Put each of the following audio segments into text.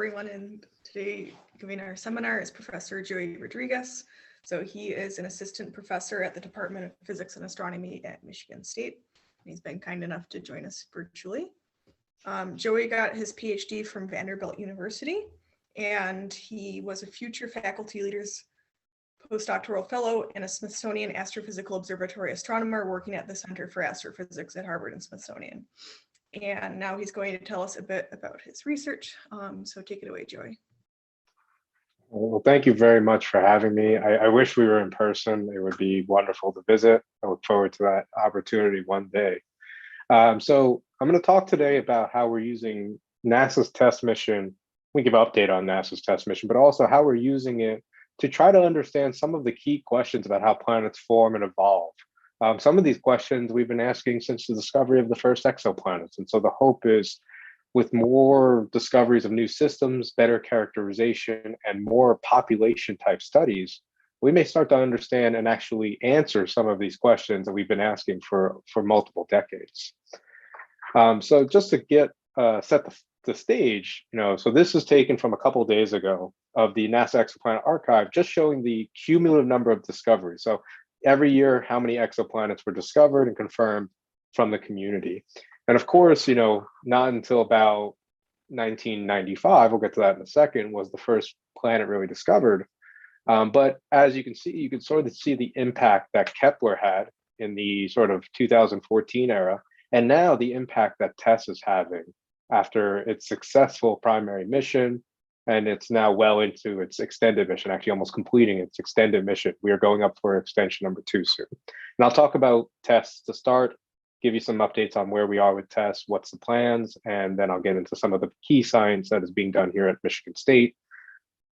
everyone, and today giving our seminar is Professor Joey Rodriguez. So he is an assistant professor at the Department of Physics and Astronomy at Michigan State. He's been kind enough to join us virtually. Joey got his PhD from Vanderbilt University, and he was a future faculty leaders postdoctoral fellow and a Smithsonian Astrophysical Observatory astronomer working at the Center for Astrophysics at Harvard and Smithsonian. And now he's going to tell us a bit about his research. So take it away, Joey. Well, thank you very much for having me. I wish we were in person. It would be wonderful to visit. I look forward to that opportunity one day. So I'm going to talk today about how we're using NASA's TESS mission. We give an update on NASA's TESS mission, but also how we're using it to try to understand some of the key questions about how planets form and evolve. Some of these questions we've been asking since the discovery of the first exoplanets. And so the hope is with more discoveries of new systems, better characterization, and more population type studies, we may start to understand and actually answer some of these questions that we've been asking for multiple decades. So just to get set the stage, so this is taken from a couple of days ago of the NASA Exoplanet Archive, just showing the cumulative number of discoveries. So every year, how many exoplanets were discovered and confirmed from the community. And of course, not until about 1995, we'll get to that in a second, was the first planet really discovered. But as you can see, you can sort of see the impact that Kepler had in the sort of 2014 era, and now the impact that TESS is having after its successful primary mission, and it's now well into its extended mission, actually almost completing its extended mission. We are going up for extension number 2 soon. And I'll talk about TESS to start, give you some updates on where we are with TESS, what's the plans, and then I'll get into some of the key science that is being done here at Michigan State,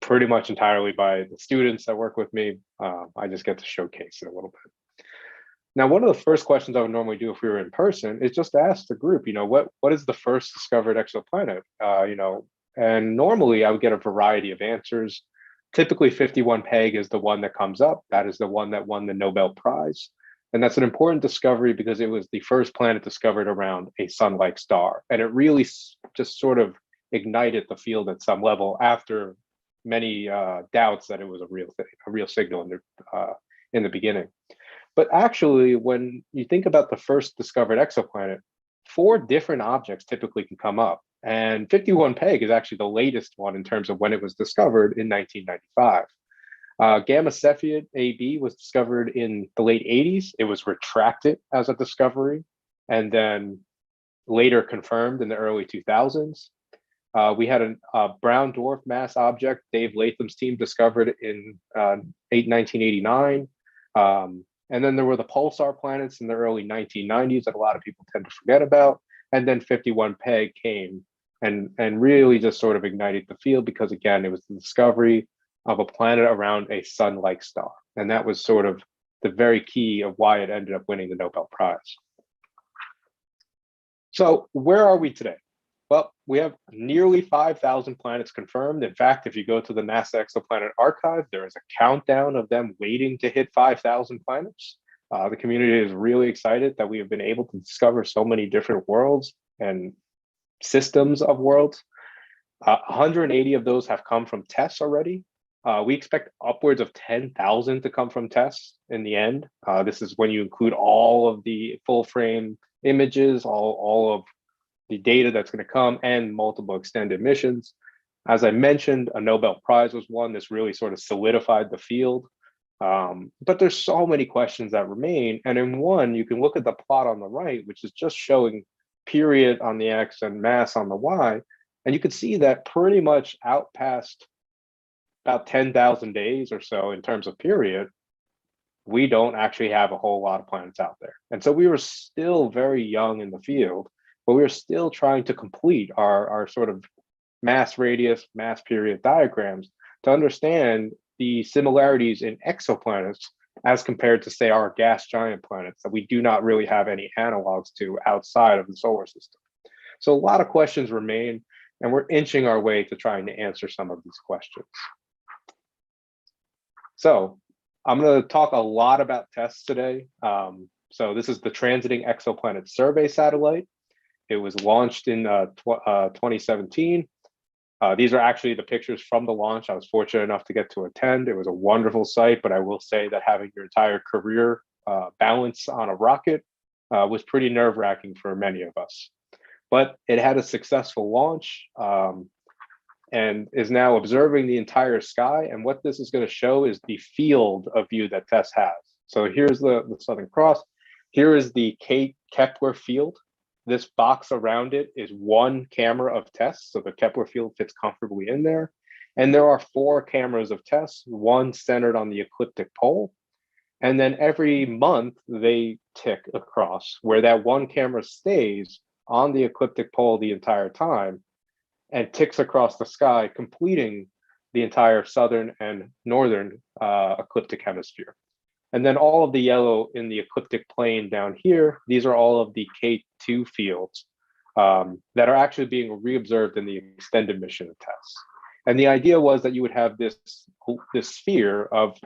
pretty much entirely by the students that work with me. I just get to showcase it a little bit. Now, one of the first questions I would normally do if we were in person is just to ask the group, what is the first discovered exoplanet? And normally I would get a variety of answers. Typically 51 Peg is the one that comes up. That is the one that won the Nobel Prize. And that's an important discovery because it was the first planet discovered around a sun-like star. And it really just sort of ignited the field at some level after many doubts that it was a real signal in the beginning. But actually, when you think about the first discovered exoplanet, 4 different objects typically can come up. And 51 Peg is actually the latest one in terms of when it was discovered in 1995. Gamma Cepheid AB was discovered in the late 80s. It was retracted as a discovery and then later confirmed in the early 2000s. We had a brown dwarf mass object Dave Latham's team discovered in 1989. And then there were the pulsar planets in the early 1990s that a lot of people tend to forget about. And then 51 Peg came and really just sort of ignited the field because, again, it was the discovery of a planet around a sun-like star. And that was sort of the very key of why it ended up winning the Nobel Prize. So where are we today? Well, we have nearly 5,000 planets confirmed. In fact, if you go to the NASA Exoplanet Archive, there is a countdown of them waiting to hit 5,000 planets. The community is really excited that we have been able to discover so many different worlds and systems of worlds. 180 of those have come from TESS already. We expect upwards of 10,000 to come from TESS in the end. This is when you include all of the full frame images, all of the data that's going to come, and multiple extended missions. As I mentioned, a Nobel Prize was won. This really sort of solidified the field. But there's so many questions that remain. And in one, you can look at the plot on the right, which is just showing period on the X and mass on the Y. And you can see that pretty much out past about 10,000 days or so in terms of period, we don't actually have a whole lot of planets out there. And so we were still very young in the field, but we were still trying to complete our sort of mass radius, mass period diagrams to understand the similarities in exoplanets as compared to, say, our gas giant planets that we do not really have any analogs to outside of the solar system. So a lot of questions remain, and we're inching our way to trying to answer some of these questions. So I'm going to talk a lot about TESS today. So this is the Transiting Exoplanet Survey satellite. It was launched in 2017. These are actually the pictures from the launch. I was fortunate enough to get to attend. It was a wonderful sight, but I will say that having your entire career balance on a rocket was pretty nerve-wracking for many of us. But it had a successful launch and is now observing the entire sky. And what this is going to show is the field of view that TESS has. So here's the Southern Cross. Here is the Kepler field. This box around it is one camera of TESS, so the Kepler field fits comfortably in there. And there are 4 cameras of TESS, one centered on the ecliptic pole. And then every month they tick across where that one camera stays on the ecliptic pole the entire time and ticks across the sky, completing the entire southern and northern ecliptic hemisphere. And then all of the yellow in the ecliptic plane down here, these are all of the K2 fields that are actually being reobserved in the extended mission of TESS. And the idea was that you would have this sphere of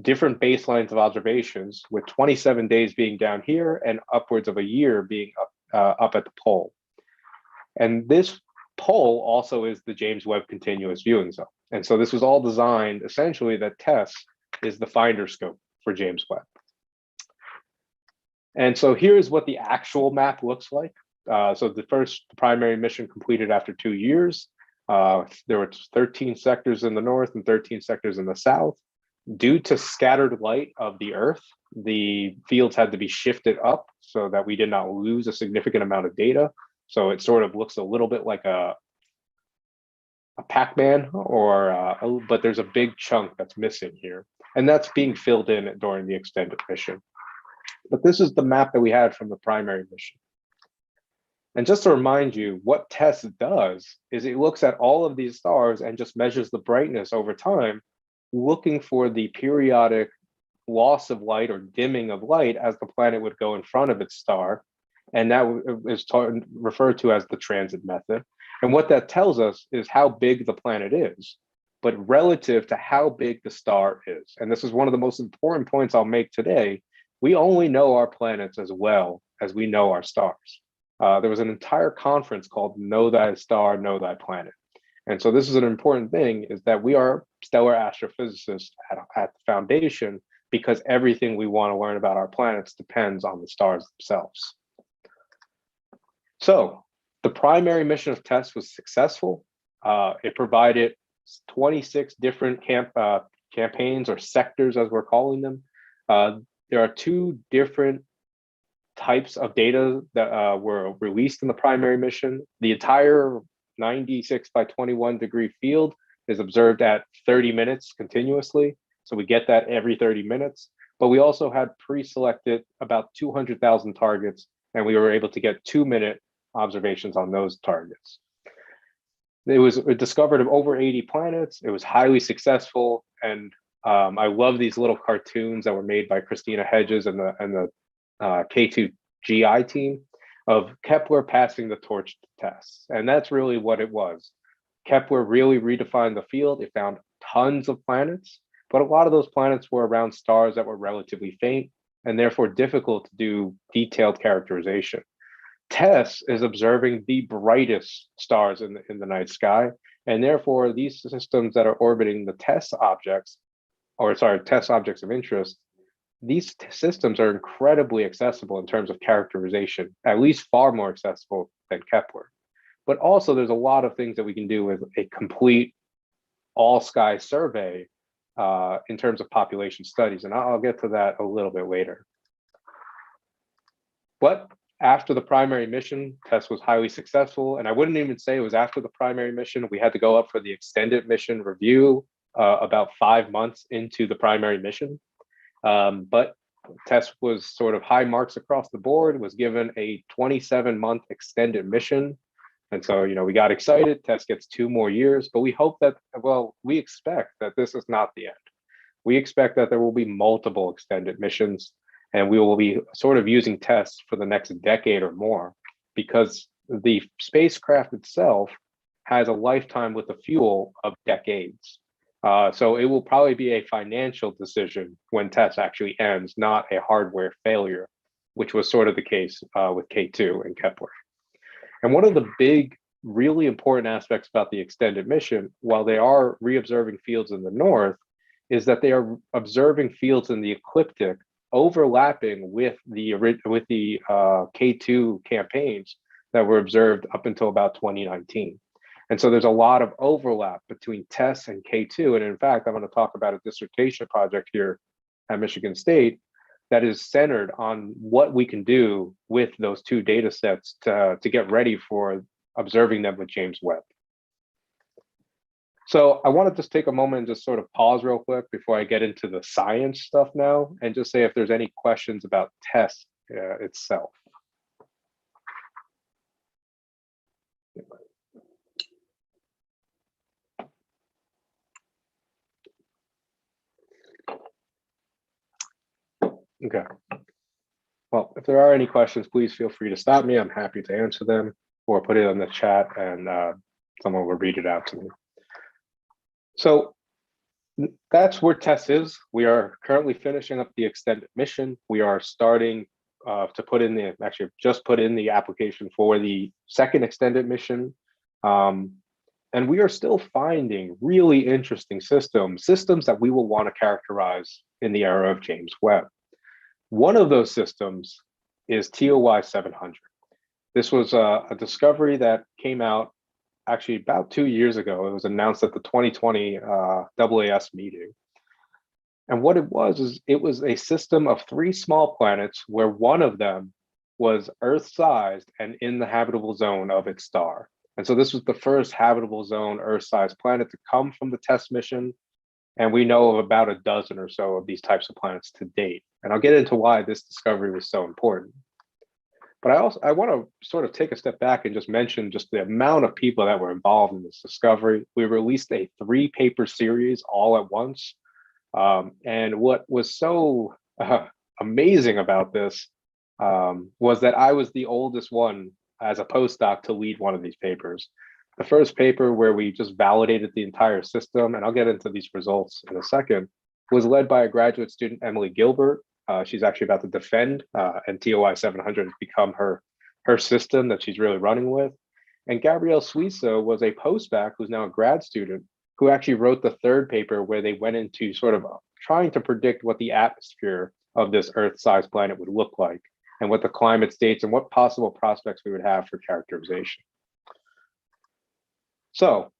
different baselines of observations, with 27 days being down here and upwards of a year being up at the pole. And this pole also is the James Webb Continuous Viewing Zone. And so this was all designed essentially that TESS is the finder scope for James Webb. And so here's what the actual map looks like. So the first primary mission completed after 2 years. There were 13 sectors in the north and 13 sectors in the south. Due to scattered light of the Earth, the fields had to be shifted up so that we did not lose a significant amount of data. So it sort of looks a little bit like a Pac-Man, but there's a big chunk that's missing here. And that's being filled in during the extended mission. But this is the map that we had from the primary mission. And just to remind you, what TESS does is it looks at all of these stars and just measures the brightness over time, looking for the periodic loss of light or dimming of light as the planet would go in front of its star. And that is referred to as the transit method. And what that tells us is how big the planet is, but relative to how big the star is. And this is one of the most important points I'll make today. We only know our planets as well as we know our stars. There was an entire conference called Know Thy Star, Know Thy Planet. And so this is an important thing, is that we are stellar astrophysicists at the foundation, because everything we want to learn about our planets depends on the stars themselves. So the primary mission of TESS was successful. It provided 26 different campaigns, or sectors as we're calling them. There are 2 different types of data that were released in the primary mission. The entire 96 by 21 degree field is observed at 30 minutes continuously. So we get that every 30 minutes. But we also had pre-selected about 200,000 targets, and we were able to get 2-minute observations on those targets. It discovered over 80 planets. It was highly successful, and I love these little cartoons that were made by Christina Hedges and the K2GI team of Kepler passing the torch to TESS. And that's really what it was. Kepler really redefined the field. It found tons of planets, but a lot of those planets were around stars that were relatively faint and therefore difficult to do detailed characterization. TESS is observing the brightest stars in the night sky, and therefore these systems that are orbiting the TESS objects of interest, these systems are incredibly accessible in terms of characterization, at least far more accessible than Kepler. But also there's a lot of things that we can do with a complete all-sky survey in terms of population studies, and I'll get to that a little bit later. But after the primary mission, TESS was highly successful, and I wouldn't even say it was after the primary mission. We had to go up for the extended mission review about 5 months into the primary mission. But TESS was sort of high marks across the board, was given a 27-month extended mission. And so, we got excited. TESS gets 2 more years, but we hope that, we expect that this is not the end. We expect that there will be multiple extended missions, and we will be sort of using TESS for the next decade or more, because the spacecraft itself has a lifetime with the fuel of decades. So it will probably be a financial decision when TESS actually ends, not a hardware failure, which was sort of the case with K2 and Kepler. And one of the big really important aspects about the extended mission, while they are reobserving fields in the north, is that they are observing fields in the ecliptic overlapping with the K2 campaigns that were observed up until about 2019. And so there's a lot of overlap between TESS and K2. And in fact, I'm going to talk about a dissertation project here at Michigan State that is centered on what we can do with those two data sets to get ready for observing them with James Webb. So I want to just take a moment and just sort of pause real quick before I get into the science stuff now, and just say if there's any questions about TESS itself. Okay. Well, if there are any questions, please feel free to stop me. I'm happy to answer them, or put it in the chat and someone will read it out to me. So that's where TESS is. We are currently finishing up the extended mission. We are starting to put in the, actually just put in the application for the second extended mission. And we are still finding really interesting systems that we will want to characterize in the era of James Webb. One of those systems is TOI 700. This was a discovery that came out actually about 2 years ago. It was announced at the 2020 AAS meeting. And what it was is it was a system of 3 small planets where one of them was Earth-sized and in the habitable zone of its star. And so this was the first habitable zone Earth-sized planet to come from the TESS mission. And we know of about a dozen or so of these types of planets to date. And I'll get into why this discovery was so important. But I want to sort of take a step back and just mention just the amount of people that were involved in this discovery. We released a 3-paper series all at once. And what was so amazing about this was that I was the oldest one as a postdoc to lead one of these papers. The first paper, where we just validated the entire system, and I'll get into these results in a second, was led by a graduate student, Emily Gilbert. She's actually about to defend, and TOI 700 has become her system that she's really running with. And Gabrielle Suizo was a postdoc who's now a grad student who actually wrote the third paper, where they went into sort of trying to predict what the atmosphere of this Earth-sized planet would look like, and what the climate states and what possible prospects we would have for characterization. So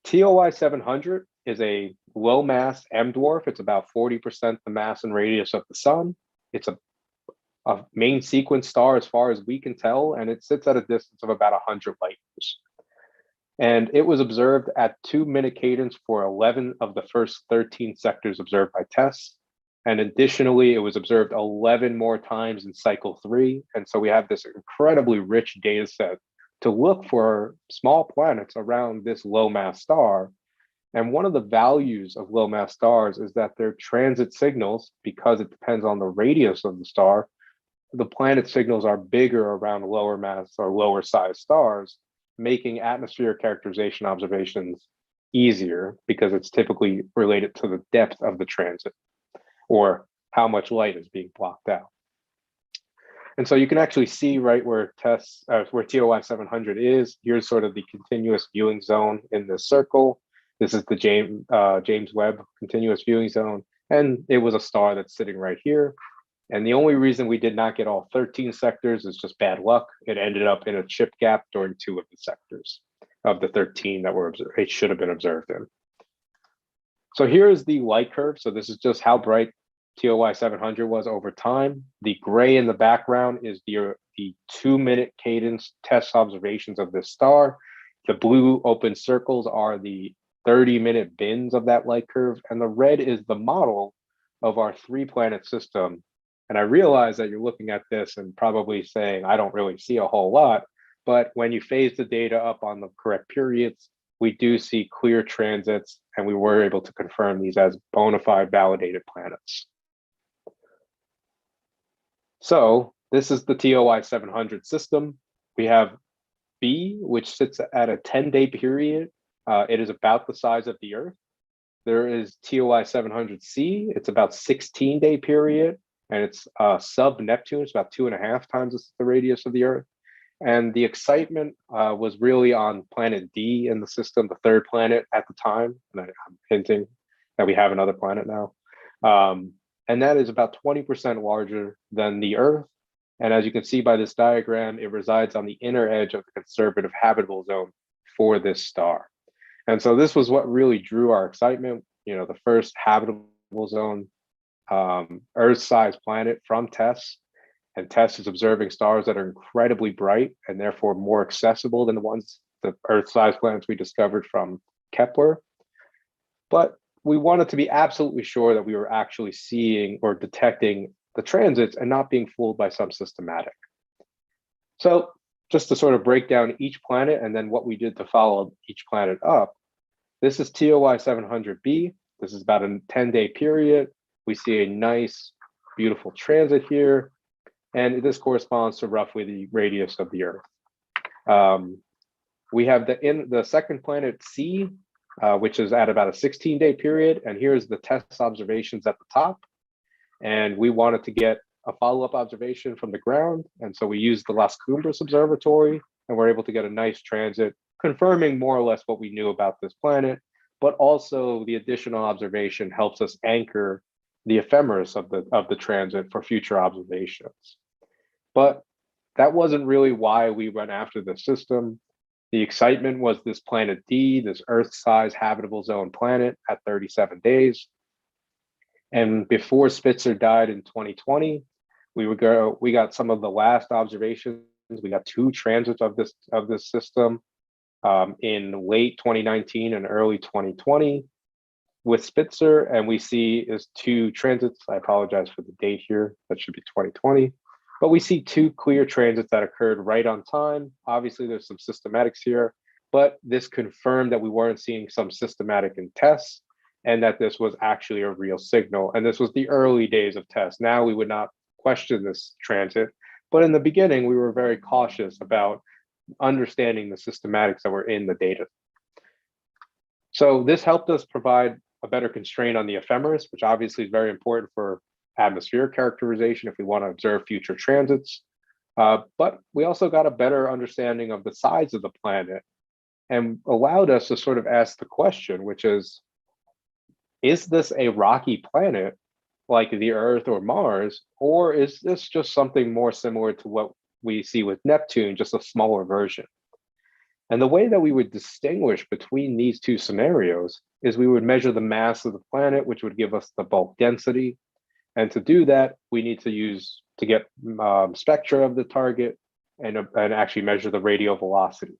TOI 700 is a low mass M dwarf. It's about 40% the mass and radius of the sun. It's a main sequence star as far as we can tell, and it sits at a distance of about 100 light years. And it was observed at 2-minute cadence for 11 of the first 13 sectors observed by TESS. And additionally, it was observed 11 more times in cycle 3. And so we have this incredibly rich data set to look for small planets around this low mass star. And one of the values of low mass stars is that their transit signals, because it depends on the radius of the star, the planet signals are bigger around lower mass or lower size stars, making atmospheric characterization observations easier because it's typically related to the depth of the transit or how much light is being blocked out. And so you can actually see right where TOI 700 is. Here's sort of the continuous viewing zone in this circle. This is the James Webb continuous viewing zone. And it was a star that's sitting right here. And the only reason we did not get all 13 sectors is just bad luck. It ended up in a chip gap during 2 of the sectors of the 13 that were observed, it should have been observed in. So here's the light curve. So this is just how bright TOI 700 was over time. The gray in the background is the 2-minute cadence TESS observations of this star. The blue open circles are the 30-minute bins of that light curve, and the red is the model of our 3-planet system. And I realize that you're looking at this and probably saying, I don't really see a whole lot, but when you phase the data up on the correct periods, we do see clear transits, and we were able to confirm these as bona fide validated planets. So this is the TOI 700 system. We have B, which sits at a 10-day period. It is about the size of the Earth. There is TOI 700C. It's about 16-day period, and it's sub-Neptune. It's about 2.5 times the radius of the Earth. And the excitement was really on planet D in the system, the third planet at the time. And I'm hinting that we have another planet now. And that is about 20% larger than the Earth. And as you can see by this diagram, it resides on the inner edge of the conservative habitable zone for this star. And so this was what really drew our excitement, the first habitable zone Earth-sized planet from TESS. And TESS is observing stars that are incredibly bright and therefore more accessible than the Earth-sized planets we discovered from Kepler. But we wanted to be absolutely sure that we were actually seeing or detecting the transits and not being fooled by some systematic. So just to sort of break down each planet and then what we did to follow each planet up, this is TOI 700b. This is about a 10-day period. We see a nice, beautiful transit here. And this corresponds to roughly the radius of the Earth. We have the second planet C, which is at about a 16-day period. And here's the TESS observations at the top. And we wanted to get a follow-up observation from the ground. And so we used the Las Cumbres Observatory, and we're able to get a nice transit, confirming more or less what we knew about this planet, but also the additional observation helps us anchor the ephemeris of the transit for future observations. But that wasn't really why we went after the system. The excitement was this planet D, this Earth-sized habitable zone planet at 37 days. And before Spitzer died in 2020, we got some of the last observations. We got 2 transits of this system in late 2019 and early 2020 with Spitzer, and we see is 2 transits. I apologize for the date here. That should be 2020. But we see 2 clear transits that occurred right on time. Obviously, there's some systematics here, but this confirmed that we weren't seeing some systematic in TESS and that this was actually a real signal. And this was the early days of TESS. Now we would not question this transit, but in the beginning, we were very cautious about understanding the systematics that were in the data. So this helped us provide a better constraint on the ephemeris, which obviously is very important for atmospheric characterization if we want to observe future transits. But we also got a better understanding of the size of the planet and allowed us to sort of ask the question, which is this a rocky planet like the Earth or Mars, or is this just something more similar to what we see with Neptune, just a smaller version? And the way that we would distinguish between these 2 scenarios is we would measure the mass of the planet, which would give us the bulk density. And to do that, we need to get spectra of the target and actually measure the radial velocity.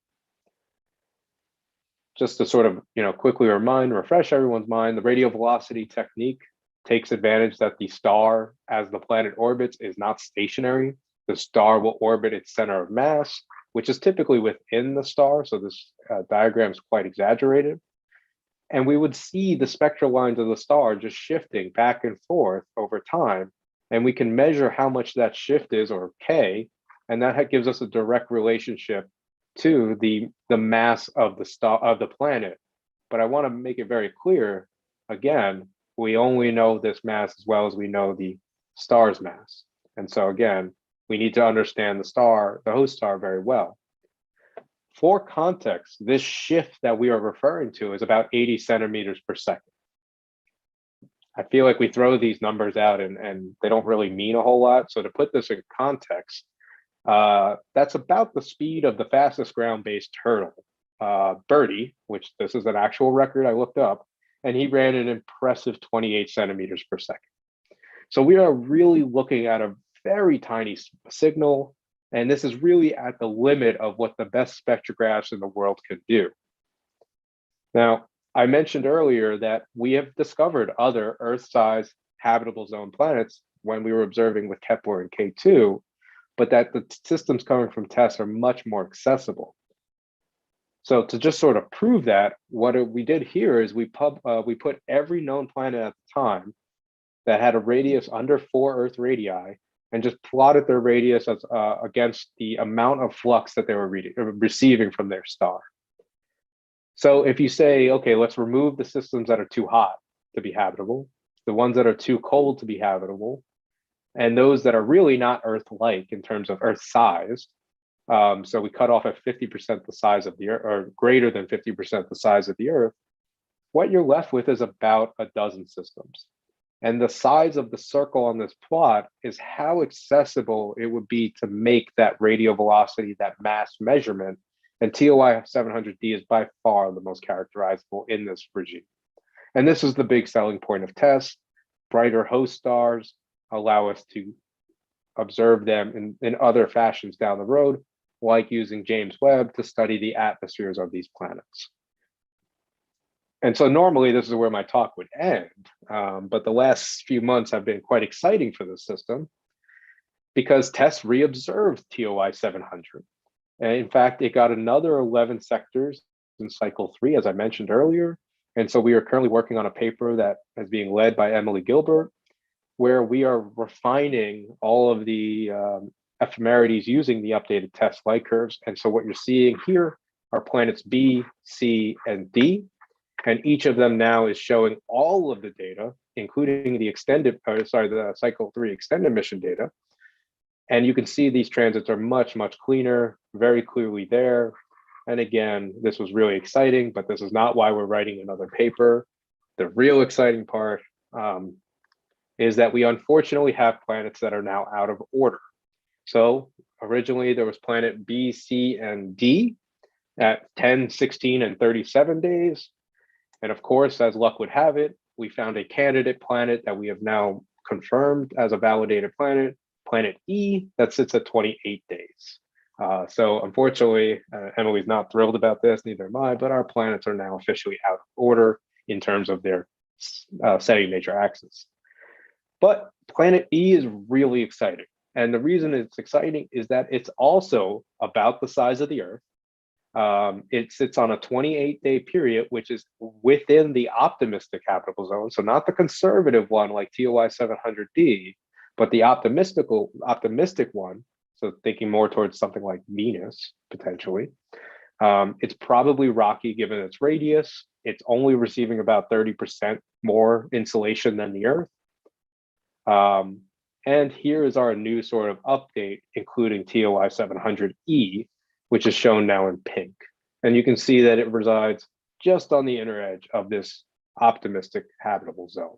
Just to sort of quickly refresh everyone's mind, the radial velocity technique takes advantage that the star, as the planet orbits, is not stationary. The star will orbit its center of mass, which is typically within the star. So this diagram is quite exaggerated. And we would see the spectral lines of the star just shifting back and forth over time. And we can measure how much that shift is, or K, and that gives us a direct relationship to the mass of the planet. But I want to make it very clear, again, we only know this mass as well as we know the star's mass. And so again, we need to understand the host star very well. For context, this shift that we are referring to is about 80 centimeters per second. I feel like we throw these numbers out and they don't really mean a whole lot. So to put this in context, that's about the speed of the fastest ground-based turtle, Birdie, which this is an actual record I looked up, and he ran an impressive 28 centimeters per second. So we are really looking at a very tiny signal, and this is really at the limit of what the best spectrographs in the world could do. Now, I mentioned earlier that we have discovered other Earth-sized habitable zone planets when we were observing with Kepler and K2, but that the systems coming from TESS are much more accessible. So to just sort of prove that, what we did here is we put every known planet at the time that had a radius under 4 Earth radii and just plotted their radius as, against the amount of flux that they were receiving from their star. So if you say, okay, let's remove the systems that are too hot to be habitable, the ones that are too cold to be habitable, and those that are really not Earth-like in terms of Earth-sized, So we cut off at 50% the size of the Earth, or greater than 50% the size of the Earth. What you're left with is about a dozen systems. And the size of the circle on this plot is how accessible it would be to make that radial velocity, that mass measurement. And TOI 700D is by far the most characterizable in this regime. And this is the big selling point of TESS. Brighter host stars allow us to observe them in other fashions down the road, like using James Webb to study the atmospheres of these planets. And so normally this is where my talk would end, but the last few months have been quite exciting for the system because TESS reobserved TOI 700. And in fact, it got another 11 sectors in cycle 3, as I mentioned earlier. And so we are currently working on a paper that is being led by Emily Gilbert, where we are refining all of the ephemerides using the updated TESS light curves. And so what you're seeing here are planets B, C, and D. And each of them now is showing all of the data, including the the cycle 3 extended mission data. And you can see these transits are much, much cleaner, very clearly there. And again, this was really exciting, but this is not why we're writing another paper. The real exciting part is that we unfortunately have planets that are now out of order. So originally there was planet B, C, and D at 10, 16, and 37 days. And of course, as luck would have it, we found a candidate planet that we have now confirmed as a validated planet, planet E, that sits at 28 days. So unfortunately, Emily's not thrilled about this, neither am I, but our planets are now officially out of order in terms of their setting major axis. But planet E is really exciting. And the reason it's exciting is that it's also about the size of the Earth. It sits on a 28-day period, which is within the optimistic habitable zone. So not the conservative one like TOI 700D, but the optimistic one. So thinking more towards something like Venus, potentially. It's probably rocky given its radius. It's only receiving about 30% more insolation than the Earth. And here is our new sort of update, including TOI 700E, which is shown now in pink. And you can see that it resides just on the inner edge of this optimistic habitable zone.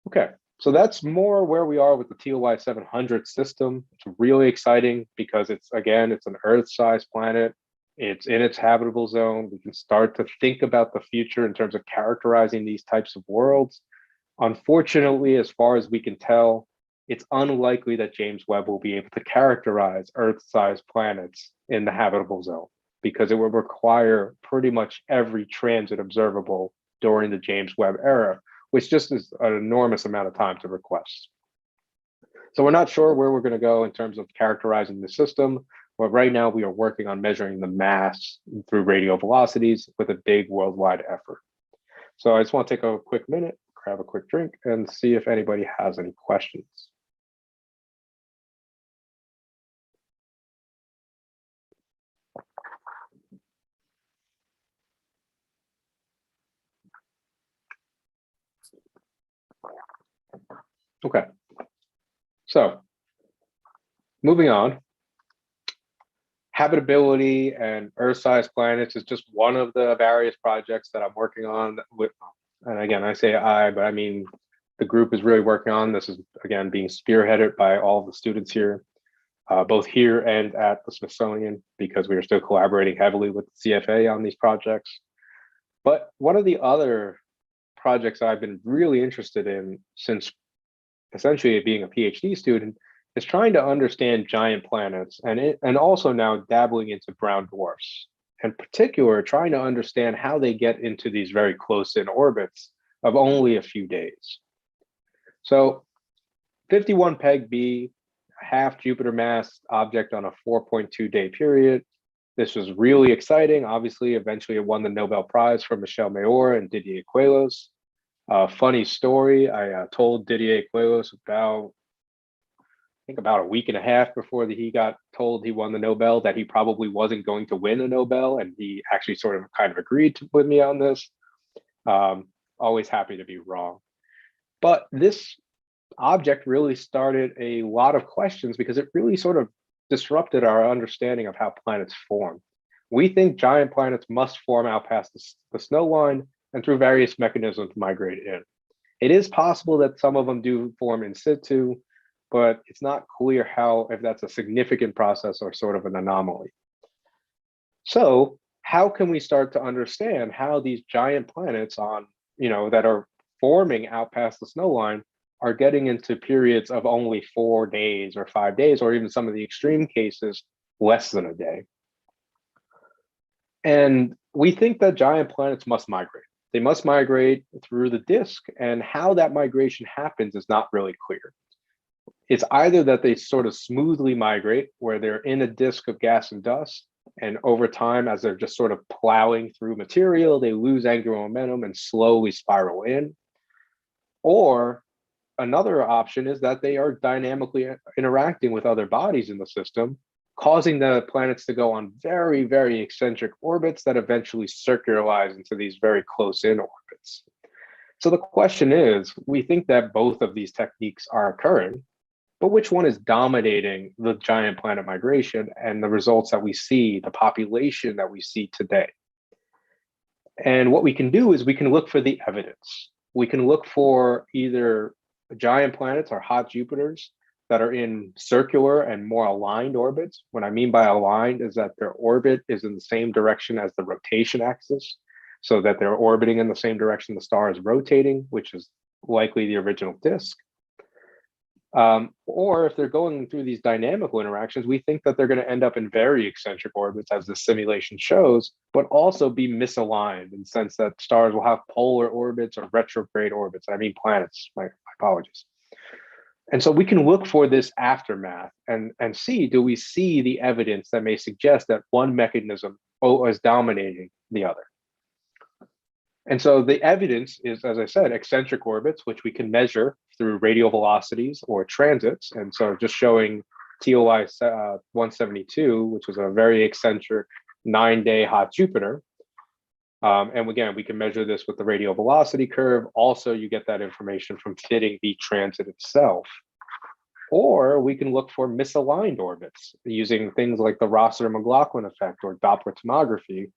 Okay, so that's more where we are with the TOI 700 system. It's really exciting because it's an Earth-sized planet. It's in its habitable zone. We can start to think about the future in terms of characterizing these types of worlds. Unfortunately, as far as we can tell, it's unlikely that James Webb will be able to characterize Earth-sized planets in the habitable zone because it would require pretty much every transit observable during the James Webb era, which just is an enormous amount of time to request. So we're not sure where we're going to go in terms of characterizing the system, but right now we are working on measuring the mass through radial velocities with a big worldwide effort. So I just want to take a quick minute, grab a quick drink, and see if anybody has any questions. Okay, so moving on. Habitability and Earth-sized planets is just one of the various projects that I'm working on with, and again, I say I, but I mean, the group is really working on. This is, again, being spearheaded by all of the students here, both here and at the Smithsonian, because we are still collaborating heavily with the CFA on these projects. But one of the other projects I've been really interested in since essentially being a PhD student is trying to understand giant planets and also now dabbling into brown dwarfs. In particular, trying to understand how they get into these very close-in orbits of only a few days. So 51 Peg B, half Jupiter mass object on a 4.2-day period. This was really exciting. Obviously, eventually it won the Nobel Prize from Michel Mayor and Didier Queloz. Funny story, I told Didier Queloz about a week and a half before he got told he won the Nobel that he probably wasn't going to win a Nobel, and he actually sort of kind of agreed with me on this. Always happy to be wrong. But this object really started a lot of questions because it really sort of disrupted our understanding of how planets form. We think giant planets must form out past the snow line and through various mechanisms migrate in. It is possible that some of them do form in situ, but it's not clear if that's a significant process or sort of an anomaly. So how can we start to understand how these giant planets that are forming out past the snow line are getting into periods of only 4 days or 5 days, or even some of the extreme cases, less than a day? And we think that giant planets must migrate. They must migrate through the disk, and how that migration happens is not really clear. It's either that they sort of smoothly migrate, where they're in a disk of gas and dust, and over time, as they're just sort of plowing through material, they lose angular momentum and slowly spiral in. Or another option is that they are dynamically interacting with other bodies in the system, causing the planets to go on very, very eccentric orbits that eventually circularize into these very close-in orbits. So the question is, we think that both of these techniques are occurring, but which one is dominating the giant planet migration and the results that we see, the population that we see today? And what we can do is we can look for the evidence. We can look for either giant planets or hot Jupiters that are in circular and more aligned orbits. What I mean by aligned is that their orbit is in the same direction as the rotation axis, so that they're orbiting in the same direction the star is rotating, which is likely the original disk. Or if they're going through these dynamical interactions, we think that they're going to end up in very eccentric orbits, as the simulation shows, but also be misaligned in the sense that stars will have polar orbits or retrograde orbits. I mean planets, my apologies. And so we can look for this aftermath and see, do we see the evidence that may suggest that one mechanism is dominating the other? And so the evidence is, as I said, eccentric orbits, which we can measure through radial velocities or transits. And so just showing TOI 172, which was a very eccentric 9-day hot Jupiter. And again, we can measure this with the radial velocity curve. Also, you get that information from fitting the transit itself. Or we can look for misaligned orbits using things like the Rosser-McLaughlin effect or Doppler tomography,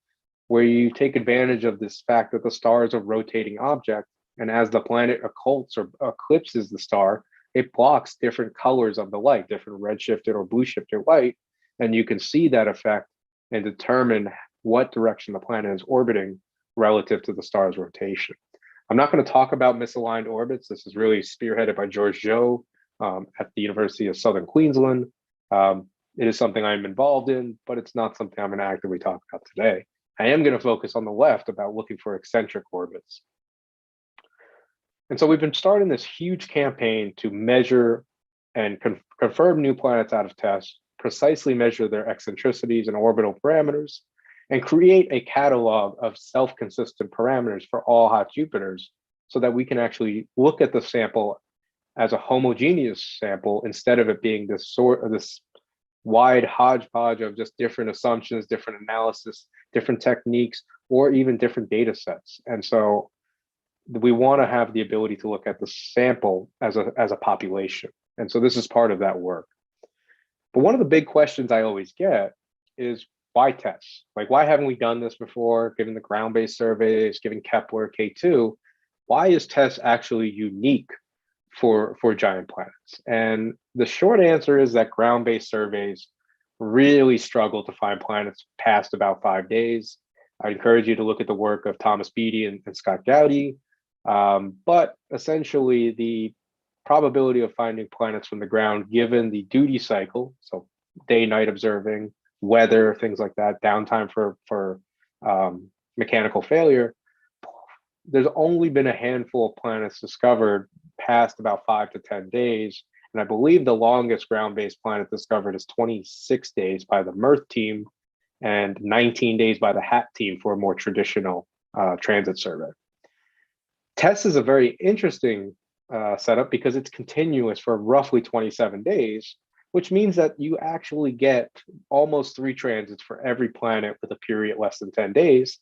where you take advantage of this fact that the star is a rotating object, and as the planet occults or eclipses the star, it blocks different colors of the light, different redshifted or blue shifted light, and you can see that effect and determine what direction the planet is orbiting relative to the star's rotation. I'm not going to talk about misaligned orbits. This is really spearheaded by George Zhou at the University of Southern Queensland. It is something I'm involved in, but it's not something I'm going to actively talk about today. I am going to focus on the left about looking for eccentric orbits. And so we've been starting this huge campaign to measure and confirm new planets out of TESS, precisely measure their eccentricities and orbital parameters, and create a catalog of self-consistent parameters for all hot Jupiters so that we can actually look at the sample as a homogeneous sample instead of it being this wide hodgepodge of just different assumptions, different analysis, different techniques, or even different data sets. And so we want to have the ability to look at the sample as a population. And so this is part of that work. But one of the big questions I always get is, why TESS? Like, why haven't we done this before, given the ground-based surveys, given Kepler, K2? Why is TESS actually unique for giant planets? And the short answer is that ground-based surveys really struggle to find planets past about 5 days. I encourage you to look at the work of Thomas Beattie and Scott Gowdy. But essentially, the probability of finding planets from the ground, given the duty cycle, so day-night observing, weather, things like that, downtime for mechanical failure, there's only been a handful of planets discovered past about 5 to 10 days. And I believe the longest ground-based planet discovered is 26 days by the MERTH team and 19 days by the HAT team for a more traditional transit survey. TESS is a very interesting setup because it's continuous for roughly 27 days, which means that you actually get almost 3 transits for every planet with a period less than 10 days.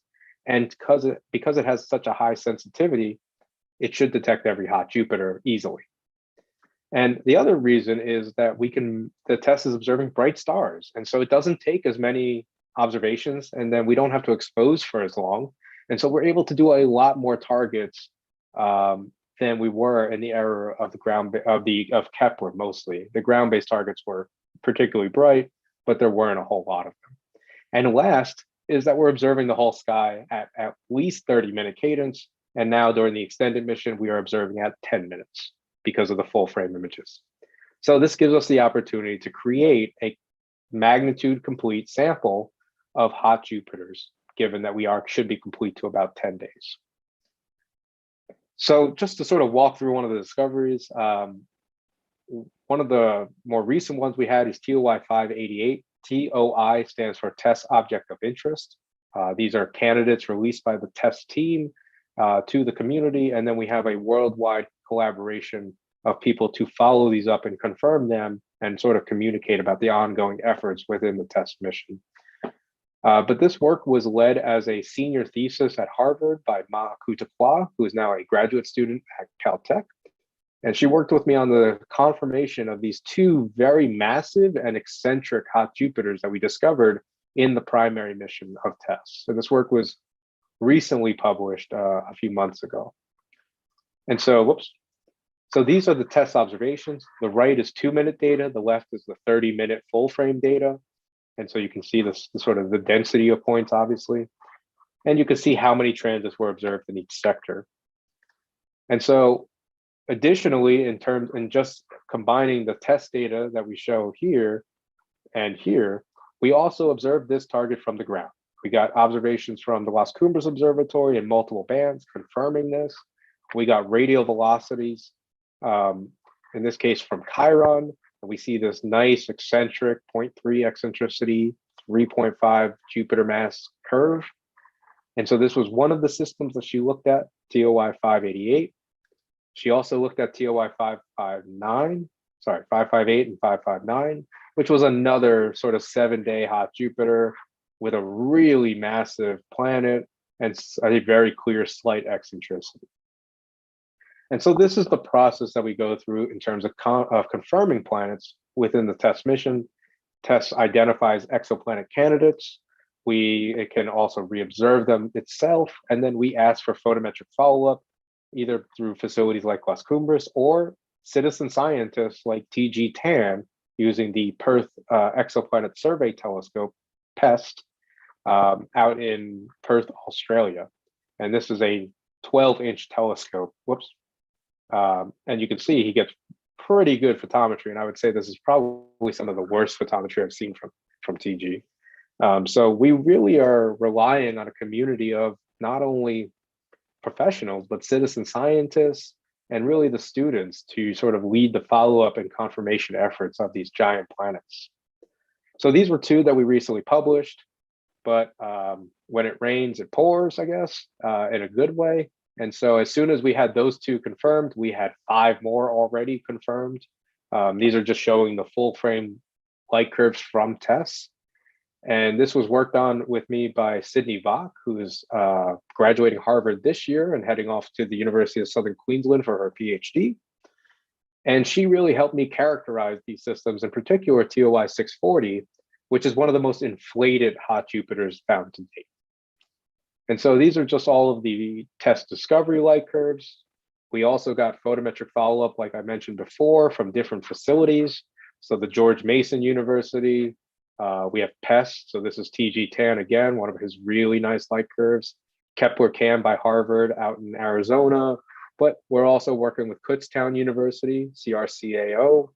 And because it has such a high sensitivity, it should detect every hot Jupiter easily. And the other reason is that the TESS is observing bright stars. And so it doesn't take as many observations, and then we don't have to expose for as long. And so we're able to do a lot more targets than we were in the era of of Kepler mostly. The ground-based targets were particularly bright, but there weren't a whole lot of them. And last is that we're observing the whole sky at least 30-minute cadence. And now during the extended mission, we are observing at 10 minutes because of the full frame images. So this gives us the opportunity to create a magnitude complete sample of hot Jupiters, given that we should be complete to about 10 days. So just to sort of walk through one of the discoveries, one of the more recent ones we had is TOI 588. TOI stands for TESS Object of Interest. These are candidates released by the TESS team to the community, and then we have a worldwide collaboration of people to follow these up and confirm them and sort of communicate about the ongoing efforts within the TESS mission. But this work was led as a senior thesis at Harvard by Ma Kutakwa, who is now a graduate student at Caltech. And she worked with me on the confirmation of these two very massive and eccentric hot Jupiters that we discovered in the primary mission of TESS. So this work was recently published a few months ago. And so, so these are the TESS observations. The right is 2-minute data. The left is the 30-minute full frame data. And so you can see this sort of the density of points, obviously. And you can see how many transits were observed in each sector. And so additionally, in just combining the TESS data that we show here and here, we also observed this target from the ground. We got observations from the Las Cumbres Observatory in multiple bands confirming this. We got radial velocities, in this case from Chiron. We see this nice eccentric 0.3 eccentricity, 3.5 Jupiter mass curve. And so this was one of the systems that she looked at, TOI 588. She also looked at TOI 558 and 559, which was another sort of 7-day hot Jupiter with a really massive planet and a very clear slight eccentricity. And so this is the process that we go through in terms of confirming planets within the TESS mission. TESS identifies exoplanet candidates. It can also reobserve them itself, and then we ask for photometric follow-up, either through facilities like Las Cumbres or citizen scientists like T.G. Tan using the Perth Exoplanet Survey Telescope, PEST, out in Perth, Australia. And this is a 12-inch telescope. And you can see he gets pretty good photometry. And I would say this is probably some of the worst photometry I've seen from TG. So we really are relying on a community of not only professionals, but citizen scientists and really the students to sort of lead the follow-up and confirmation efforts of these giant planets. So these were two that we recently published, but when it rains, it pours, I guess, in a good way. And so as soon as we had those two confirmed, we had 5 more already confirmed. These are just showing the full frame light curves from TESS. And this was worked on with me by Sydney Vach, who is graduating Harvard this year and heading off to the University of Southern Queensland for her PhD. And she really helped me characterize these systems, in particular TOI 640, which is one of the most inflated hot Jupiters found to date. And so these are just all of the TESS discovery light curves. We also got photometric follow-up, like I mentioned before, from different facilities. So the George Mason University, we have PEST, so this is T.G. Tan again, one of his really nice light curves. Kepler Cam by Harvard out in Arizona, but we're also working with Kutztown University, CRCAO,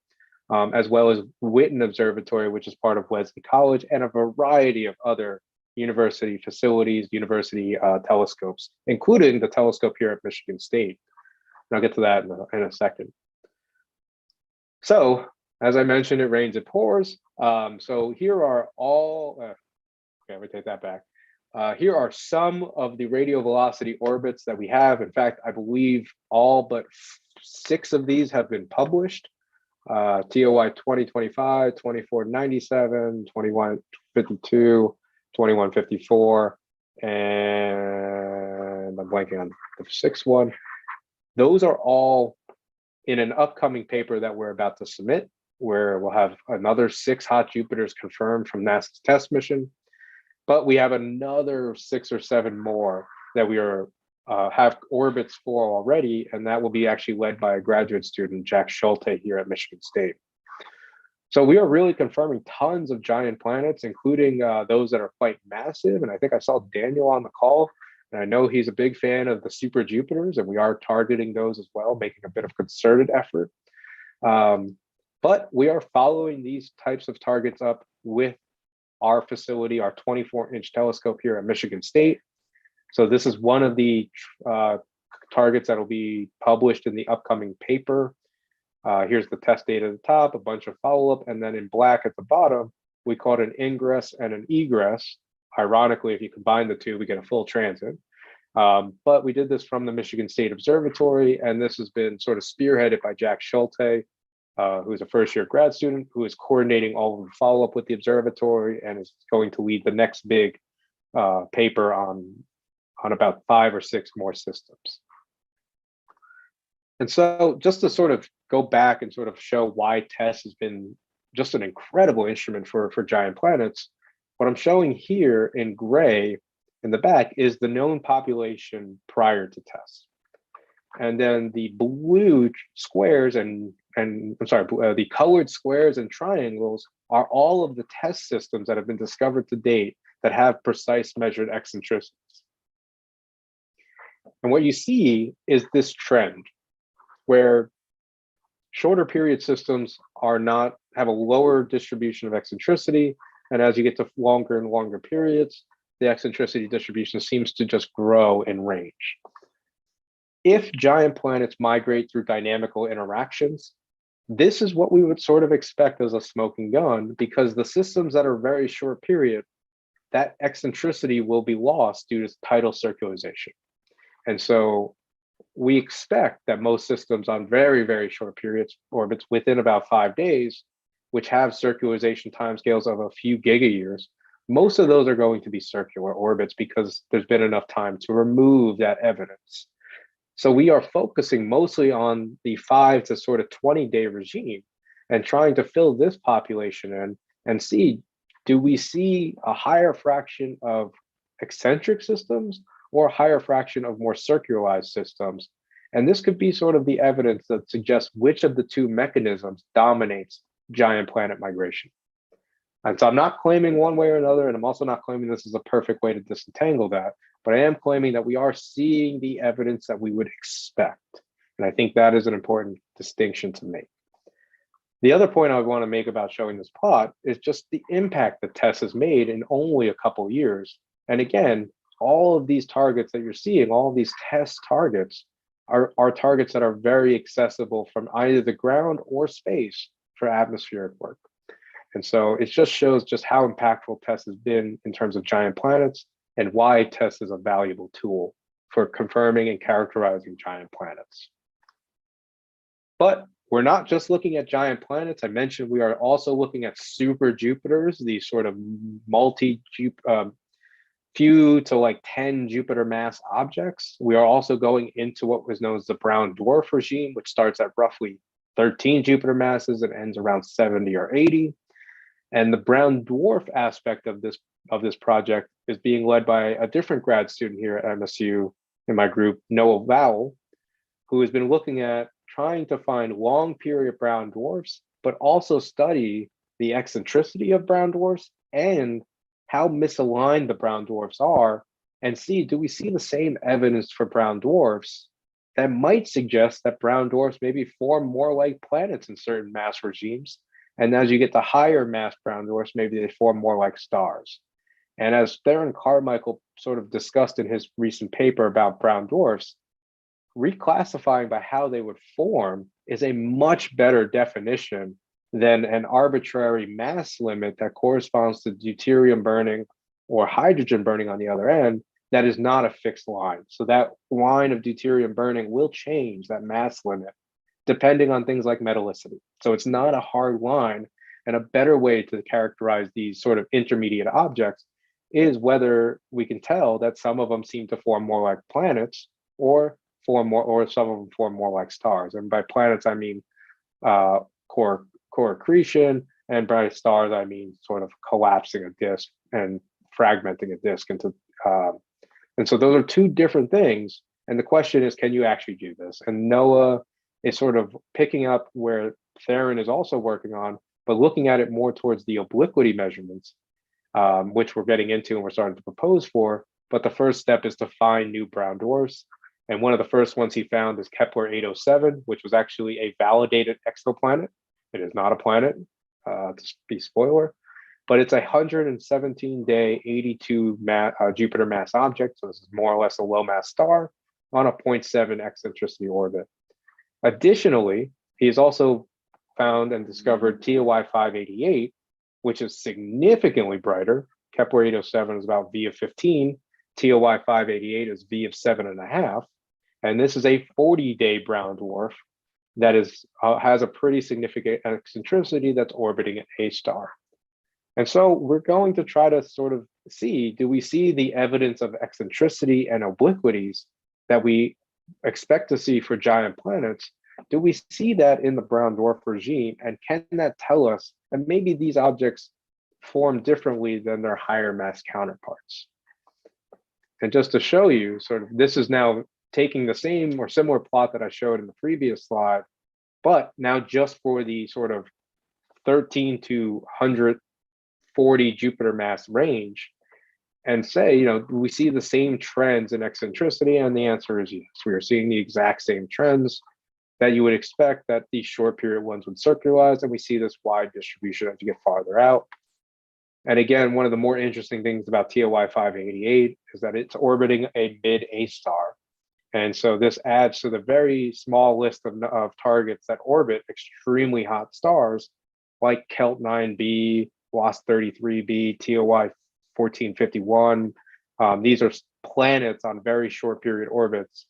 as well as Witten Observatory, which is part of Wesley College, and a variety of other university facilities, university telescopes, including the telescope here at Michigan State. And I'll get to that in a second. So, as I mentioned, it rains, it pours. So here are all, okay, we take that back. Here are some of the radial velocity orbits that we have. In fact, I believe all but 6 of these have been published. TOI 2025, 2497, 2152, 2154, and I'm blanking on the 6th one. Those are all in an upcoming paper that we're about to submit, where we'll have another 6 hot Jupiters confirmed from NASA's TESS mission, but we have another 6 or 7 more that we are have orbits for already, and that will be actually led by a graduate student, Jack Schulte, here at Michigan State. So we are really confirming tons of giant planets, including those that are quite massive. And I think I saw Daniel on the call, and I know he's a big fan of the super Jupiters, and we are targeting those as well, making a bit of concerted effort. But we are following these types of targets up with our facility, our 24-inch telescope here at Michigan State. So this is one of the targets that will be published in the upcoming paper. Here's the test data at the top, a bunch of follow-up, and then in black at the bottom, we call it an ingress and an egress. Ironically, if you combine the two, we get a full transit. But we did this from the Michigan State Observatory, and this has been sort of spearheaded by Jack Schulte, who is a first-year grad student, who is coordinating all of the follow-up with the observatory and is going to lead the next big paper on about 5 or 6 more systems. And so just to sort of go back and sort of show why TESS has been just an incredible instrument for giant planets, what I'm showing here in gray in the back is the known population prior to TESS. And then the blue squares and I'm sorry, the colored squares and triangles are all of the TESS systems that have been discovered to date that have precise measured eccentricities. And what you see is this trend where shorter period systems have a lower distribution of eccentricity. And as you get to longer and longer periods, the eccentricity distribution seems to just grow in range. If giant planets migrate through dynamical interactions, this is what we would sort of expect as a smoking gun, because the systems that are very short period, that eccentricity will be lost due to tidal circularization. And so we expect that most systems on very, very short periods orbits within about 5 days, which have circularization timescales of a few gigayears, most of those are going to be circular orbits because there's been enough time to remove that evidence. So we are focusing mostly on the 5 to sort of 20-day regime and trying to fill this population in and see, do we see a higher fraction of eccentric systems or a higher fraction of more circularized systems? And this could be sort of the evidence that suggests which of the two mechanisms dominates giant planet migration. And so I'm not claiming one way or another, and I'm also not claiming this is a perfect way to disentangle that, but I am claiming that we are seeing the evidence that we would expect. And I think that is an important distinction to make. The other point I want to make about showing this plot is just the impact that TESS has made in only a couple years. And again, all of these targets that you're seeing, all of these TESS targets are targets that are very accessible from either the ground or space for atmospheric work. And so it just shows just how impactful TESS has been in terms of giant planets and why TESS is a valuable tool for confirming and characterizing giant planets. But we're not just looking at giant planets. I mentioned we are also looking at super Jupiters, these sort of few to like 10 Jupiter mass objects. We are also going into what was known as the brown dwarf regime, which starts at roughly 13 Jupiter masses and ends around 70 or 80. And the brown dwarf aspect of this project is being led by a different grad student here at MSU in my group, Noah Vowell, who has been looking at trying to find long period brown dwarfs, but also study the eccentricity of brown dwarfs and how misaligned the brown dwarfs are, and see, do we see the same evidence for brown dwarfs that might suggest that brown dwarfs maybe form more like planets in certain mass regimes. And as you get to higher mass brown dwarfs, maybe they form more like stars. And as Theron Carmichael sort of discussed in his recent paper about brown dwarfs, reclassifying by how they would form is a much better definition than an arbitrary mass limit that corresponds to deuterium burning or hydrogen burning on the other end that is not a fixed line. So that line of deuterium burning will change that mass limit depending on things like metallicity. So it's not a hard line, and a better way to characterize these sort of intermediate objects is whether we can tell that some of them seem to form more like planets or form more, or some of them form more like stars. And by planets, I mean core accretion, and by stars, I mean sort of collapsing a disk and fragmenting a disk into. And so those are two different things. And the question is, can you actually do this? And NOAA is sort of picking up where Theron is also working on, but looking at it more towards the obliquity measurements, which we're getting into and we're starting to propose for. But the first step is to find new brown dwarfs. And one of the first ones he found is Kepler 807, which was actually a validated exoplanet. It is not a planet, to be spoiler, but it's a 117-day, 82 Jupiter mass object. So this is more or less a low mass star on a 0.7 eccentricity orbit. Additionally, he has also found and discovered TOI 588, which is significantly brighter. Kepler 807 is about V of 15. TOI 588 is V of 7.5. And this is a 40-day brown dwarf that is has a pretty significant eccentricity that's orbiting an A star. And so we're going to try to sort of see, do we see the evidence of eccentricity and obliquities that we expect to see for giant planets? Do we see that in the brown dwarf regime? And can that tell us that maybe these objects form differently than their higher mass counterparts? And just to show you, sort of, this is now taking the same or similar plot that I showed in the previous slide, but now just for the sort of 13 to 140 Jupiter mass range, and say, do we see the same trends in eccentricity? And the answer is yes. We are seeing the exact same trends that you would expect, that these short period ones would circularize, and we see this wide distribution as you get farther out. And again, one of the more interesting things about TOI 588 is that it's orbiting a mid A star. And so this adds to the very small list of targets that orbit extremely hot stars like Kelt 9b, WASP 33b, TOI 1451. These are planets on very short period orbits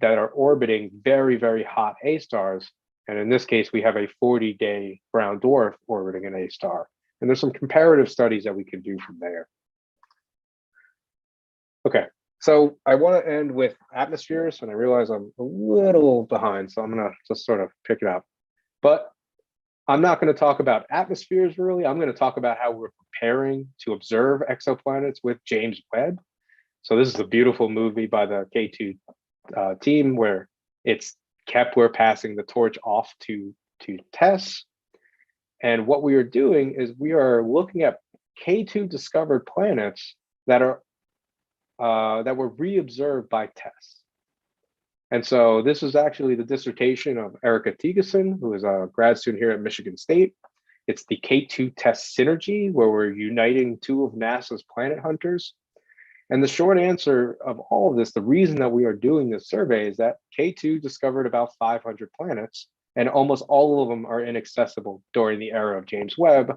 that are orbiting very, very hot A stars. And in this case, we have a 40-day brown dwarf orbiting an A star. And there's some comparative studies that we can do from there. Okay, so I want to end with atmospheres, and I realize I'm a little behind, so I'm going to just sort of pick it up. But I'm not going to talk about atmospheres, really. I'm going to talk about how we're preparing to observe exoplanets with James Webb. So this is a beautiful movie by the K2 team where it's Kepler passing the torch off to TESS. And what we are doing is we are looking at K2 discovered planets that are that were reobserved by TESS. And so this is actually the dissertation of Erica Tigeson, who is a grad student here at Michigan State. It's the K2 TESS synergy, where we're uniting two of NASA's planet hunters. And the short answer of all of this, the reason that we are doing this survey, is that K2 discovered about 500 planets, and almost all of them are inaccessible during the era of James Webb.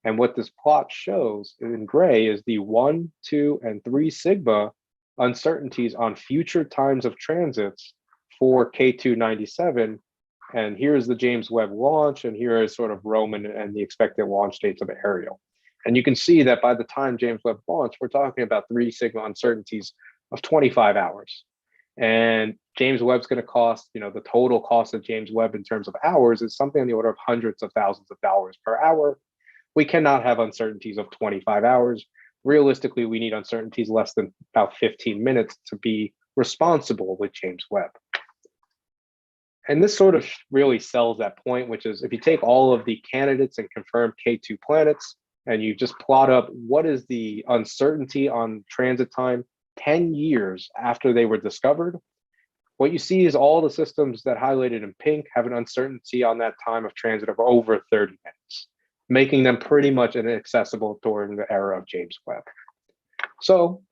And what this plot shows in gray is the 1, 2, and 3 sigma uncertainties on future times of transits for K297. And here's the James Webb launch, and here is sort of Roman and the expected launch dates of Ariel. And you can see that by the time James Webb launched, we're talking about 3 sigma uncertainties of 25 hours. And James Webb's going to cost, the total cost of James Webb in terms of hours is something on the order of hundreds of thousands of dollars per hour. We cannot have uncertainties of 25 hours. Realistically, we need uncertainties less than about 15 minutes to be responsible with James Webb. And this sort of really sells that point, which is if you take all of the candidates and confirmed K2 planets, and you just plot up what is the uncertainty on transit time 10 years after they were discovered, what you see is all the systems that highlighted in pink have an uncertainty on that time of transit of over 30 minutes, making them pretty much inaccessible during the era of James Webb. So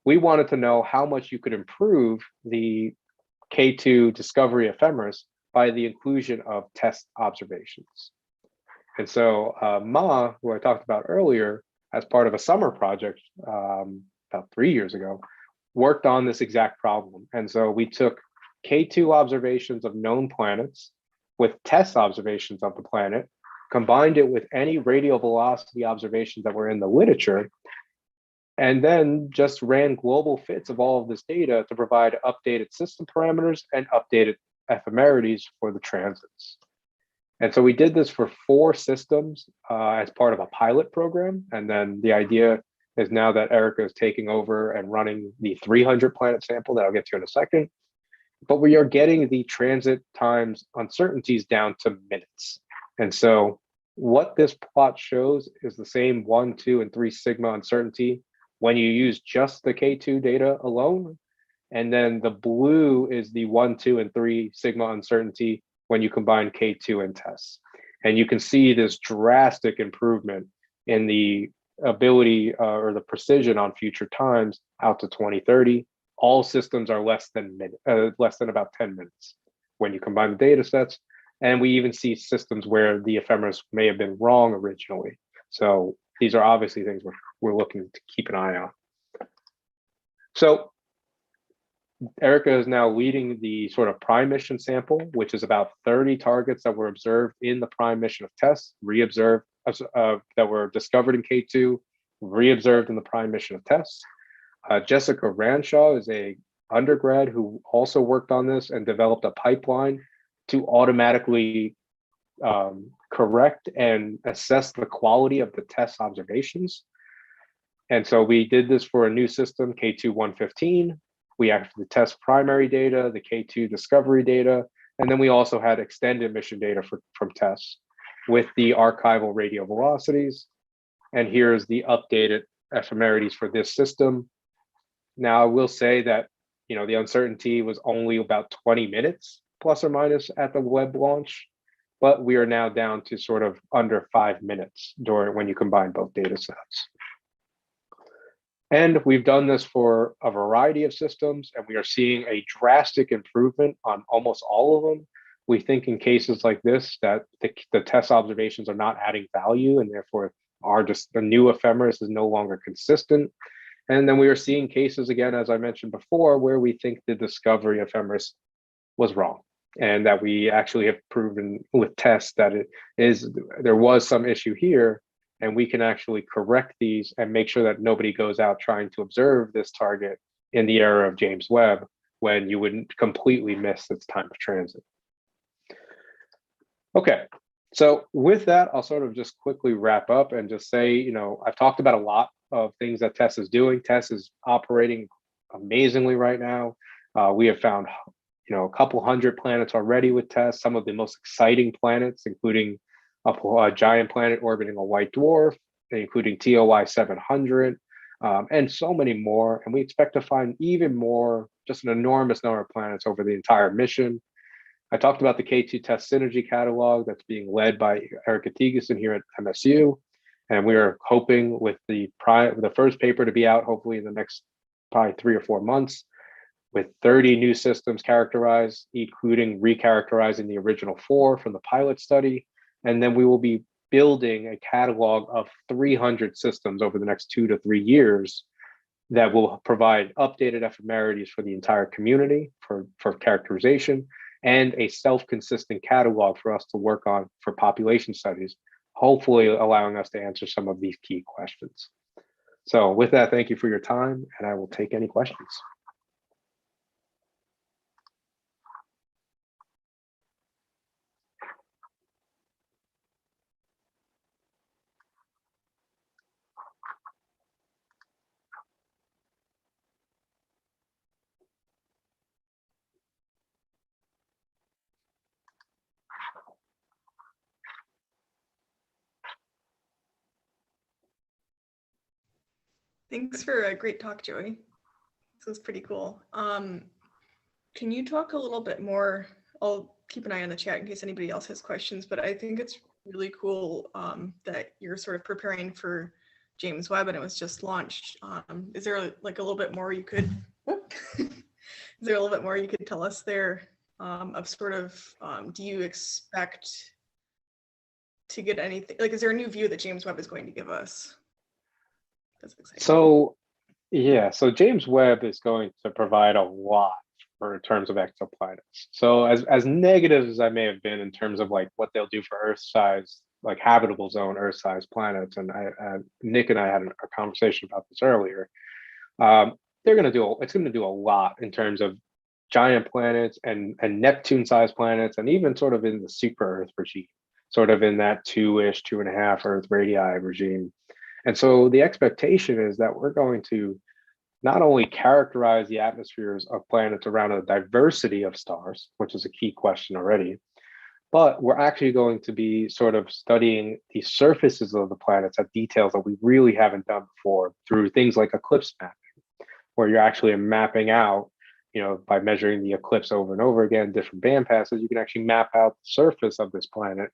we wanted to know how much you could improve the K2 discovery ephemeris by the inclusion of TESS observations. And so Ma, who I talked about earlier, as part of a summer project about 3 years ago, worked on this exact problem. And so we took K2 observations of known planets with TESS observations of the planet, combined it with any radial velocity observations that were in the literature, and then just ran global fits of all of this data to provide updated system parameters and updated ephemerides for the transits. And so we did this for 4 systems as part of a pilot program. And then the idea is now that Erica is taking over and running the 300 planet sample that I'll get to in a second. But we are getting the transit times uncertainties down to minutes. And so what this plot shows is the same 1, 2, and 3 sigma uncertainty when you use just the K2 data alone. And then the blue is the 1, 2, and 3 sigma uncertainty when you combine K2 and TESS. And you can see this drastic improvement in the ability or the precision on future times out to 2030. All systems are less than about 10 minutes when you combine the data sets. And we even see systems where the ephemeris may have been wrong originally. So these are obviously things we're looking to keep an eye on. So Erica is now leading the sort of prime mission sample, which is about 30 targets that were observed in the prime mission of TESS, reobserved that were discovered in K2, reobserved in the prime mission of TESS. Jessica Ranshaw is a undergrad who also worked on this and developed a pipeline to automatically correct and assess the quality of the TESS observations. And so we did this for a new system, K2-115. We have the TESS primary data, the K2 discovery data, and then we also had extended mission data from TESS with the archival radial velocities. And here's the updated ephemerides for this system. Now, I will say that, you know, the uncertainty was only about 20 minutes plus or minus at the web launch, but we are now down to sort of under 5 minutes when you combine both data sets. And we've done this for a variety of systems, and we are seeing a drastic improvement on almost all of them. We think in cases like this that the TESS observations are not adding value, and therefore the new ephemeris is no longer consistent. And then we are seeing cases, again, as I mentioned before, where we think the discovery ephemeris was wrong, and that we actually have proven with TESS that there was some issue here, and we can actually correct these and make sure that nobody goes out trying to observe this target in the era of James Webb when you wouldn't completely miss its time of transit. Okay, so with that, I'll sort of just quickly wrap up and just say, you know, I've talked about a lot of things that TESS is doing. TESS is operating amazingly right now. We have found, you know, a couple hundred planets already with TESS, some of the most exciting planets, including a giant planet orbiting a white dwarf, including TOI 700, and so many more. And we expect to find even more, just an enormous number of planets over the entire mission. I talked about the K2 TESS Synergy Catalog that's being led by Erica Tegeson here at MSU. And we are hoping with the first paper to be out, hopefully in the next probably 3 or 4 months, with 30 new systems characterized, including recharacterizing the original 4 from the pilot study. And then we will be building a catalog of 300 systems over the next 2 to 3 years that will provide updated ephemerides for the entire community for characterization, and a self-consistent catalog for us to work on for population studies, hopefully allowing us to answer some of these key questions. So with that, thank you for your time, and I will take any questions. Thanks for a great talk, Joey. This was pretty cool. Can you talk a little bit more? I'll keep an eye on the chat in case anybody else has questions, but I think it's really cool that you're sort of preparing for James Webb and it was just launched. Is there like a little bit more you could, is there a little bit more you could tell us there of sort of, do you expect to get anything, like is there a new view that James Webb is going to give us? That's exciting. So yeah, so James Webb is going to provide a lot in terms of exoplanets. So as negative as I may have been in terms of like what they'll do for Earth-sized like habitable zone Earth-sized planets. And Nick and I had a conversation about this earlier. They're going to do it's going to do a lot in terms of giant planets and Neptune-sized planets, and even sort of in the super Earth regime, sort of in that 2-ish, 2.5 Earth radii regime. And so the expectation is that we're going to not only characterize the atmospheres of planets around a diversity of stars, which is a key question already, but we're actually going to be sort of studying the surfaces of the planets at details that we really haven't done before through things like eclipse mapping, where you're actually mapping out, by measuring the eclipse over and over again, different band passes, you can actually map out the surface of this planet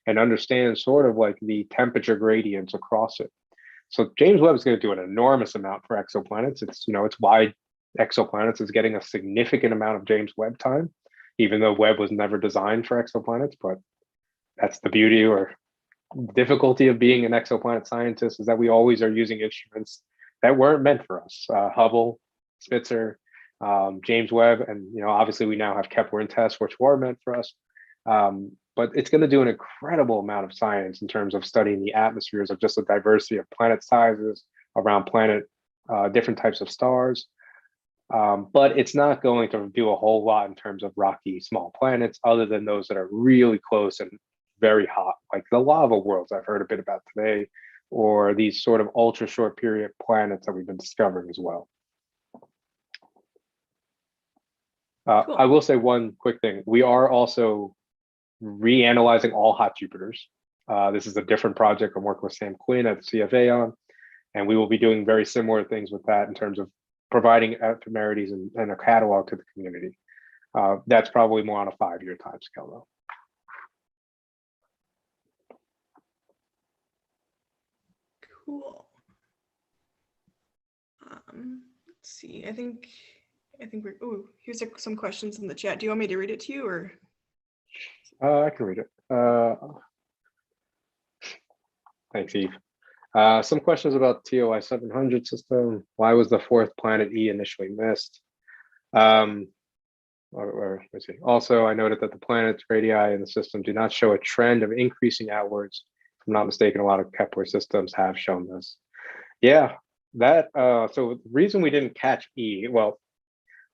and understand sort of like the temperature gradients across it. So James Webb is going to do an enormous amount for exoplanets. It's why exoplanets is getting a significant amount of James Webb time, even though Webb was never designed for exoplanets. But that's the beauty or difficulty of being an exoplanet scientist, is that we always are using instruments that weren't meant for us. Hubble, Spitzer, James Webb, and obviously we now have Kepler and TESS, which were meant for us. But it's going to do an incredible amount of science in terms of studying the atmospheres of just the diversity of planet sizes around different types of stars. But it's not going to do a whole lot in terms of rocky small planets, other than those that are really close and very hot, like the lava worlds I've heard a bit about today, or these sort of ultra short period planets that we've been discovering as well. Cool. I will say one quick thing. We are also reanalyzing all hot Jupiters. This is a different project I'm working with Sam Quinn at the CFA on, and we will be doing very similar things with that in terms of providing ephemerides and a catalog to the community. That's probably more on a 5-year timescale though. Cool. Let's see. I think we're. Oh, here's some questions in the chat. Do you want me to read it to you, or? I can read it. Thanks, Eve. Some questions about TOI 700 system. Why was the 4th planet E initially missed? Let's see. Also, I noted that the planets radii in the system do not show a trend of increasing outwards. If I'm not mistaken, a lot of Kepler systems have shown this. Yeah, that. So the reason we didn't catch E, well,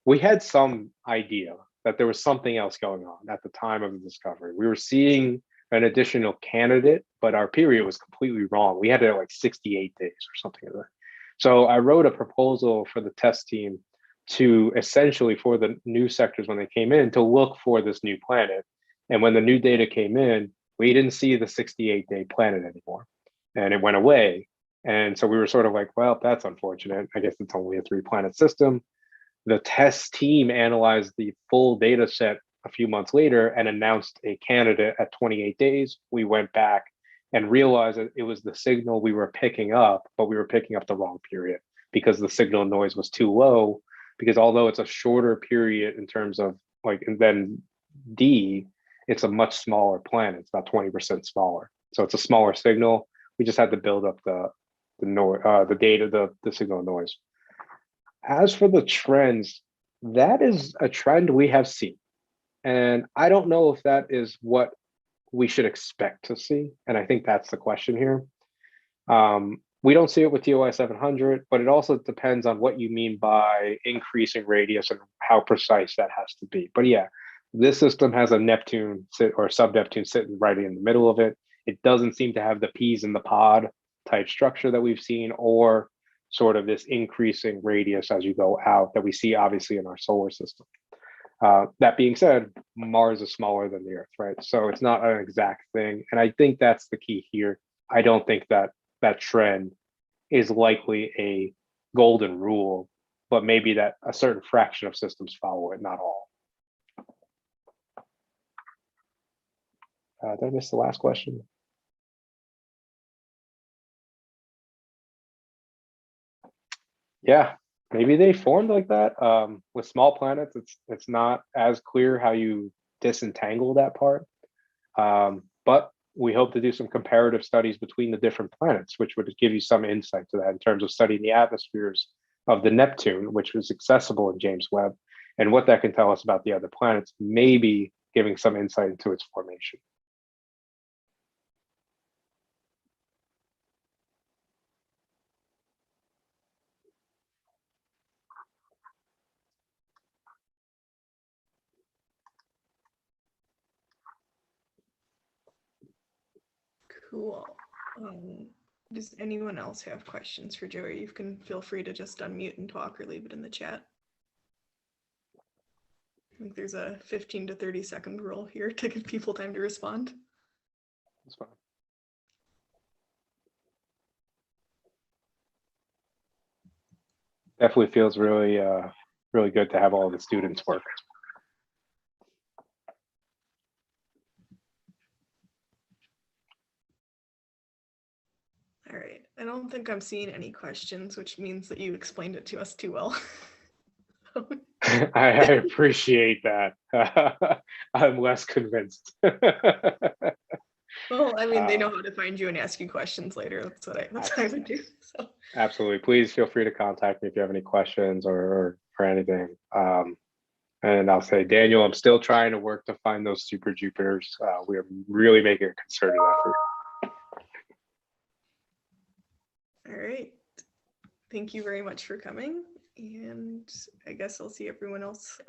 we had some idea that there was something else going on at the time of the discovery. We were seeing an additional candidate, but our period was completely wrong. We had it at like 68 days or something like that. So I wrote a proposal for the TESS team to essentially, for the new sectors when they came in, to look for this new planet. And when the new data came in, we didn't see the 68-day planet anymore, and it went away. And so we were sort of like, well, that's unfortunate. I guess it's only a 3-planet system. The TESS team analyzed the full data set a few months later and announced a candidate at 28 days. We went back and realized that it was the signal we were picking up, but we were picking up the wrong period because the signal noise was too low. Because although it's a shorter period in terms of like, and then D, it's a much smaller planet. It's about 20% smaller. So it's a smaller signal. We just had to build up the data, the signal noise. As for the trends, that is a trend we have seen. And I don't know if that is what we should expect to see. And I think that's the question here. We don't see it with TOI 700, but it also depends on what you mean by increasing radius and how precise that has to be. But yeah, this system has a Neptune or sub-Neptune sitting right in the middle of it. It doesn't seem to have the peas in the pod type structure that we've seen, or sort of this increasing radius as you go out that we see obviously in our solar system. That being said, Mars is smaller than the Earth, right? So it's not an exact thing. And I think that's the key here. I don't think that trend is likely a golden rule, but maybe that a certain fraction of systems follow it, not all. Did I miss the last question? Yeah, maybe they formed like that. With small planets, it's not as clear how you disentangle that part. But we hope to do some comparative studies between the different planets, which would give you some insight to that in terms of studying the atmospheres of the Neptune, which was accessible in James Webb, and what that can tell us about the other planets, maybe giving some insight into its formation. Cool. Does anyone else have questions for Joey? You can feel free to just unmute and talk or leave it in the chat. I think there's a 15 to 30 second rule here to give people time to respond. That's fine. Definitely feels really, really good to have all the students work. All right, I don't think I'm seeing any questions, which means that you explained it to us too well. I appreciate that. I'm less convinced. Well, I mean, they know how to find you and ask you questions later. That's what I would do. So. Absolutely. Please feel free to contact me if you have any questions or anything. And I'll say, Daniel, I'm still trying to work to find those super Jupiters. We are really making a concerted effort. All right. Thank you very much for coming. And I guess I'll see everyone else